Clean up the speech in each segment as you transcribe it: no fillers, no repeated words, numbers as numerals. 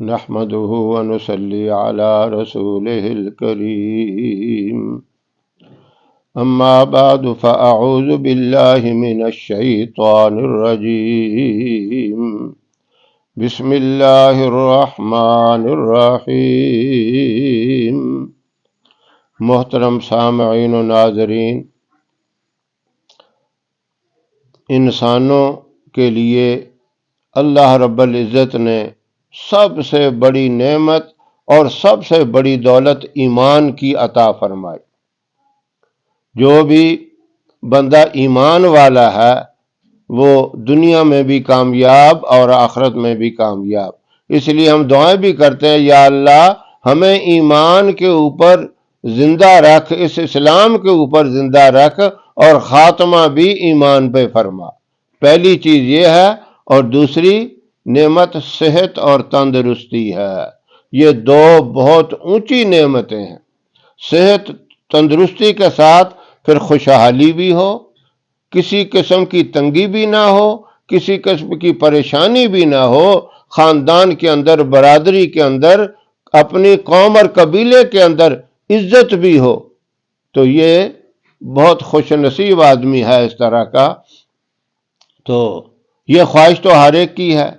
نحمده ونصلي على رسوله الكريم اما بعد فاعوذ بالله من الشيطان الرجيم بسم الله الرحمن الرحيم۔ محترم سامعین و ناظرین، انسانوں کے لیے اللہ رب العزت نے سب سے بڑی نعمت اور سب سے بڑی دولت ایمان کی عطا فرمائی۔ جو بھی بندہ ایمان والا ہے وہ دنیا میں بھی کامیاب اور آخرت میں بھی کامیاب۔ اس لیے ہم دعائیں بھی کرتے ہیں، یا اللہ ہمیں ایمان کے اوپر زندہ رکھ، اس اسلام کے اوپر زندہ رکھ، اور خاتمہ بھی ایمان پہ فرما۔ پہلی چیز یہ ہے، اور دوسری نعمت صحت اور تندرستی ہے۔ یہ دو بہت اونچی نعمتیں ہیں۔ صحت تندرستی کے ساتھ پھر خوشحالی بھی ہو، کسی قسم کی تنگی بھی نہ ہو، کسی قسم کی پریشانی بھی نہ ہو، خاندان کے اندر، برادری کے اندر، اپنی قوم اور قبیلے کے اندر عزت بھی ہو، تو یہ بہت خوش نصیب آدمی ہے اس طرح کا۔ تو یہ خواہش تو ہر ایک کی ہے۔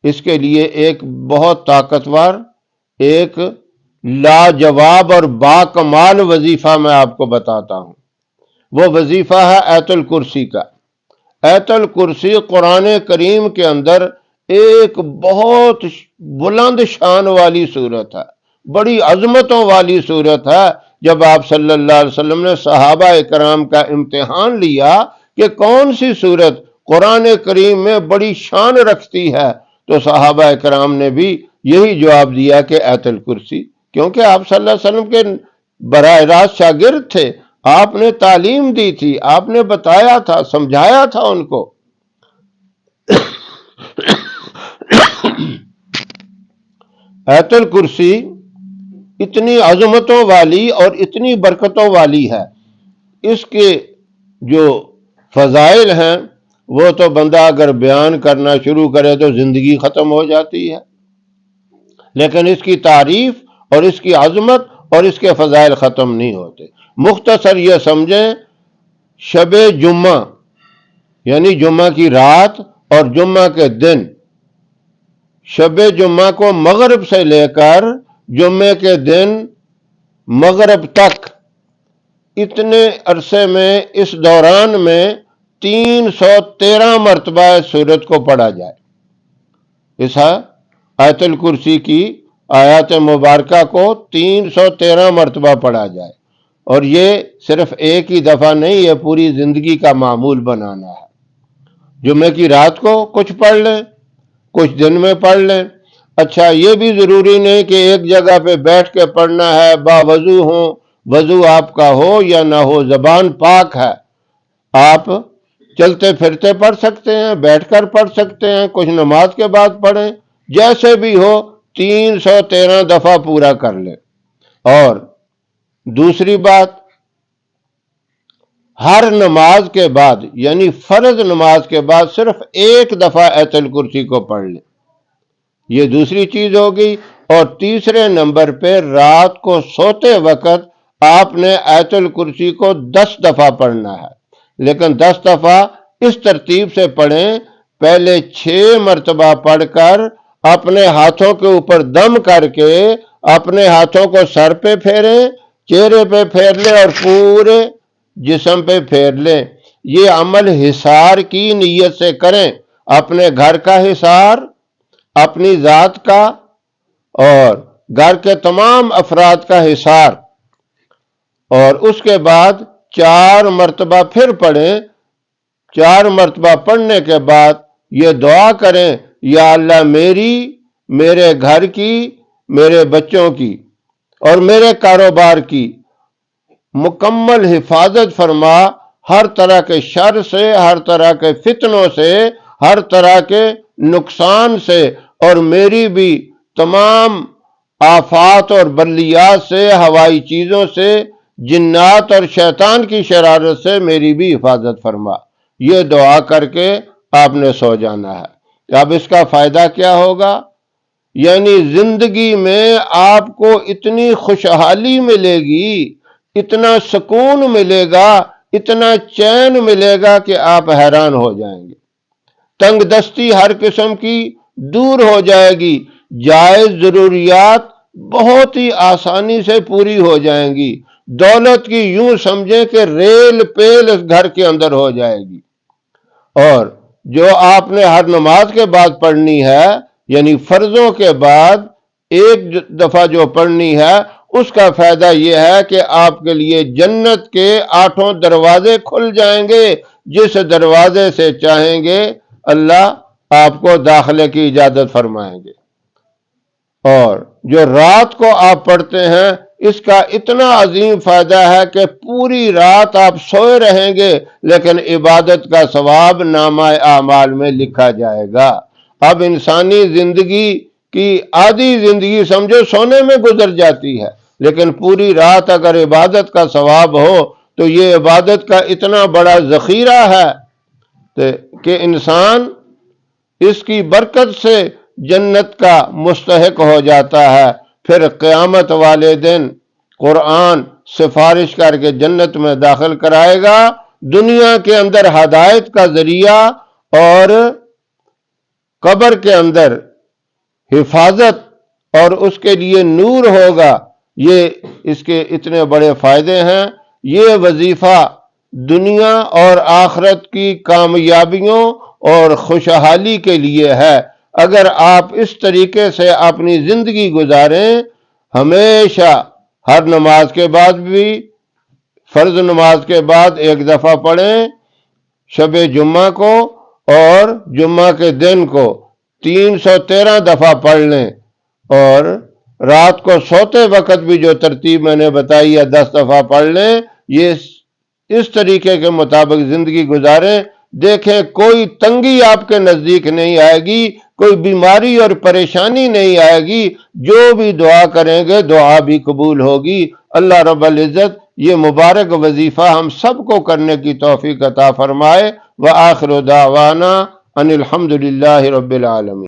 اس کے لیے ایک بہت طاقتور، ایک لاجواب اور باکمال وظیفہ میں آپ کو بتاتا ہوں۔ وہ وظیفہ ہے آیت الکرسی کا۔ آیت الکرسی قرآن کریم کے اندر ایک بہت بلند شان والی صورت ہے، بڑی عظمتوں والی صورت ہے۔ جب آپ صلی اللہ علیہ وسلم نے صحابہ اکرام کا امتحان لیا کہ کون سی صورت قرآن کریم میں بڑی شان رکھتی ہے، تو صحابہ اکرام نے بھی یہی جواب دیا کہ آیت الکرسی، کیونکہ آپ صلی اللہ علیہ وسلم کے براہ راست شاگرد تھے، آپ نے تعلیم دی تھی، آپ نے بتایا تھا، سمجھایا تھا ان کو۔ آیت الکرسی اتنی عظمتوں والی اور اتنی برکتوں والی ہے، اس کے جو فضائل ہیں وہ تو بندہ اگر بیان کرنا شروع کرے تو زندگی ختم ہو جاتی ہے، لیکن اس کی تعریف اور اس کی عظمت اور اس کے فضائل ختم نہیں ہوتے۔ مختصر یہ سمجھیں، شب جمعہ یعنی جمعہ کی رات اور جمعہ کے دن، شب جمعہ کو مغرب سے لے کر جمعے کے دن مغرب تک، اتنے عرصے میں، اس دوران میں 313 مرتبہ سورت کو پڑھا جائے، اس آیت الکرسی کی آیات مبارکہ کو 313 مرتبہ پڑھا جائے، اور یہ صرف ایک ہی دفعہ نہیں، یہ پوری زندگی کا معمول بنانا ہے۔ جمعے کی رات کو کچھ پڑھ لیں، کچھ دن میں پڑھ لیں۔ اچھا، یہ بھی ضروری نہیں کہ ایک جگہ پہ بیٹھ کے پڑھنا ہے، باوضو ہو، وضو آپ کا ہو یا نہ ہو، زبان پاک ہے، آپ چلتے پھرتے پڑھ سکتے ہیں، بیٹھ کر پڑھ سکتے ہیں، کچھ نماز کے بعد پڑھیں، جیسے بھی ہو 313 دفعہ پورا کر لیں۔ اور دوسری بات، ہر نماز کے بعد یعنی فرض نماز کے بعد صرف ایک دفعہ آیت الکرسی کو پڑھ لیں، یہ دوسری چیز ہوگی۔ اور تیسرے نمبر پہ رات کو سوتے وقت آپ نے آیت الکرسی کو 10 دفعہ پڑھنا ہے، لیکن 10 دفعہ اس ترتیب سے پڑھیں، پہلے 6 مرتبہ پڑھ کر اپنے ہاتھوں کے اوپر دم کر کے اپنے ہاتھوں کو سر پہ پھیریں، چہرے پہ پھیر لیں اور پورے جسم پہ پھیر لیں۔ یہ عمل حصار کی نیت سے کریں، اپنے گھر کا حصار، اپنی ذات کا اور گھر کے تمام افراد کا حصار، اور اس کے بعد 4 مرتبہ پھر پڑھیں۔ 4 مرتبہ پڑھنے کے بعد یہ دعا کریں، یا اللہ میری، میرے گھر کی، میرے بچوں کی اور میرے کاروبار کی مکمل حفاظت فرما، ہر طرح کے شر سے، ہر طرح کے فتنوں سے، ہر طرح کے نقصان سے، اور میری بھی تمام آفات اور بلیات سے، ہوائی چیزوں سے، جنات اور شیطان کی شرارت سے میری بھی حفاظت فرما۔ یہ دعا کر کے آپ نے سو جانا ہے۔ اب اس کا فائدہ کیا ہوگا؟ یعنی زندگی میں آپ کو اتنی خوشحالی ملے گی، اتنا سکون ملے گا، اتنا چین ملے گا کہ آپ حیران ہو جائیں گے۔ تنگ دستی ہر قسم کی دور ہو جائے گی، جائز ضروریات بہت ہی آسانی سے پوری ہو جائیں گی، دولت کی یوں سمجھیں کہ ریل پیل اس گھر کے اندر ہو جائے گی۔ اور جو آپ نے ہر نماز کے بعد پڑھنی ہے، یعنی فرضوں کے بعد ایک دفعہ جو پڑھنی ہے، اس کا فائدہ یہ ہے کہ آپ کے لیے جنت کے 8 دروازے کھل جائیں گے، جس دروازے سے چاہیں گے اللہ آپ کو داخلے کی اجازت فرمائیں گے۔ اور جو رات کو آپ پڑھتے ہیں، اس کا اتنا عظیم فائدہ ہے کہ پوری رات آپ سوئے رہیں گے، لیکن عبادت کا ثواب نامہ اعمال میں لکھا جائے گا۔ اب انسانی زندگی کی آدھی زندگی سمجھو سونے میں گزر جاتی ہے، لیکن پوری رات اگر عبادت کا ثواب ہو تو یہ عبادت کا اتنا بڑا ذخیرہ ہے کہ انسان اس کی برکت سے جنت کا مستحق ہو جاتا ہے۔ پھر قیامت والے دن قرآن سفارش کر کے جنت میں داخل کرائے گا، دنیا کے اندر ہدایت کا ذریعہ اور قبر کے اندر حفاظت اور اس کے لیے نور ہوگا۔ یہ اس کے اتنے بڑے فائدے ہیں۔ یہ وظیفہ دنیا اور آخرت کی کامیابیوں اور خوشحالی کے لیے ہے۔ اگر آپ اس طریقے سے اپنی زندگی گزاریں، ہمیشہ ہر نماز کے بعد بھی، فرض نماز کے بعد ایک دفعہ پڑھیں، شب جمعہ کو اور جمعہ کے دن کو 313 دفعہ پڑھ لیں، اور رات کو سوتے وقت بھی جو ترتیب میں نے بتائی ہے 10 دفعہ پڑھ لیں۔ یہ اس طریقے کے مطابق زندگی گزاریں، دیکھیں کوئی تنگی آپ کے نزدیک نہیں آئے گی، کوئی بیماری اور پریشانی نہیں آئے گی۔ جو بھی دعا کریں گے دعا بھی قبول ہوگی۔ اللہ رب العزت یہ مبارک وظیفہ ہم سب کو کرنے کی توفیق عطا فرمائے۔ وآخر دعوانا ان الحمد للہ رب العالمین۔